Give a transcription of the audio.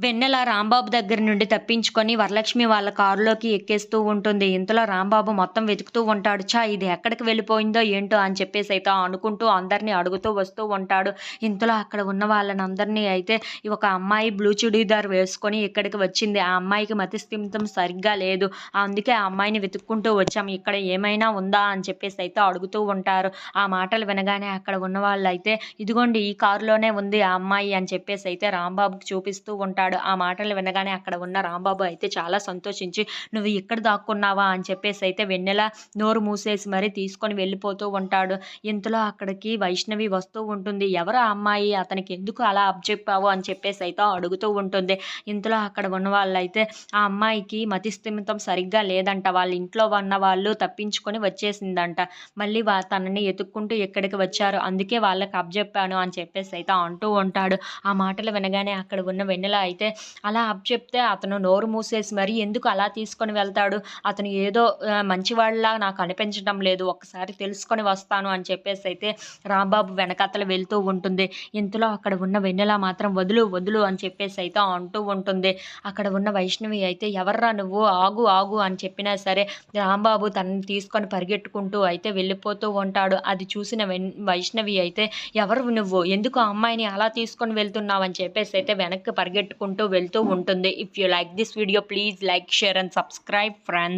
వెన్నెల రాంబాబు దగ్గర నుండి తప్పించుకొని వరలక్ష్మి వాళ్ళ కారులోకి ఎక్కేస్తూ ఉంటుంది. ఇంతలో రాంబాబు మొత్తం వెతుకుతూ ఉంటాడు. ఇది ఎక్కడికి వెళ్ళిపోయిందో ఏంటో అని చెప్పేసైతే అనుకుంటూ అందరిని అడుగుతూ వస్తూ ఉంటాడు. ఇంతలో అక్కడ ఉన్న వాళ్ళనందరినీ అయితే ఒక అమ్మాయి బ్లూ చుడీదార్ వేసుకొని ఇక్కడికి వచ్చింది. ఆ అమ్మాయికి మతిస్థిమితం సరిగ్గా లేదు. అందుకే ఆ అమ్మాయిని వెతుక్కుంటూ వచ్చాం. ఇక్కడ ఏమైనా ఉందా అని చెప్పేసైతే అడుగుతూ ఉంటారు. ఆ మాటలు వినగానే అక్కడ ఉన్న వాళ్ళైతే ఇదిగోండి ఈ కారులోనే ఉంది ఆ అమ్మాయి అని చెప్పేసైతే రాంబాబుకి చూపిస్తూ ఉంటాడు. ఆ మాటలు వినగానే అక్కడ ఉన్న రాంబాబు అయితే చాలా సంతోషించి నువ్వు ఇక్కడ దాక్కున్నావా అని చెప్పేసైతే వెన్నెల నోరు మూసేసి మరీ తీసుకొని వెళ్ళిపోతూ ఉంటాడు. ఇంతలో అక్కడికి వైష్ణవి వస్తూ ఉంటుంది. ఎవరు ఆ అమ్మాయి, అతనికి ఎందుకు అలా అప్పచెప్పావు అని చెప్పేసైతే అడుగుతూ ఉంటుంది. ఇంతలో అక్కడ ఉన్న వాళ్ళైతే ఆ అమ్మాయికి మతిస్థిమితం సరిగ్గా లేదంట. వాళ్ళ ఇంట్లో ఉన్న వాళ్ళు తప్పించుకొని వచ్చేసిందంట. మళ్ళీ తనని ఎతుక్కుంటూ ఇక్కడికి వచ్చారు. అందుకే వాళ్ళకి అప్పజెప్పాను అని చెప్పేసైతే అంటూ ఉంటాడు. ఆ మాటలు వినగానే అక్కడ ఉన్న వెన్నెల అయితే అలా అప్పచెప్తే అతను నోరు మూసేసి మరి ఎందుకు అలా తీసుకొని వెళ్తాడు, అతను ఏదో మంచివాడిలా నాకు అనిపించడం లేదు, ఒక్కసారి తెలుసుకొని వస్తాను అని చెప్పేసి అయితే రాంబాబు వెనకాతల వెళ్తూ ఉంటుంది. ఇంతలో అక్కడ ఉన్న వెన్నెల మాత్రం వదులు వదులు అని చెప్పేసి అయితే అంటూ ఉంటుంది. అక్కడ ఉన్న వైష్ణవి అయితే ఎవర్రా నువ్వు, ఆగు ఆగు అని చెప్పినా సరే రాంబాబు తనని తీసుకొని పరిగెట్టుకుంటూ అయితే వెళ్ళిపోతూ ఉంటాడు. అది చూసిన వైష్ణవి అయితే ఎవరు నువ్వు, ఎందుకు ఆ అమ్మాయిని అలా తీసుకొని వెళ్తున్నావు అని చెప్పేసి అయితే వెనక్కి పరిగెట్టుకుంటూ వెళ్తూ ఉంటుంది. If you like this video please like, share and subscribe friends.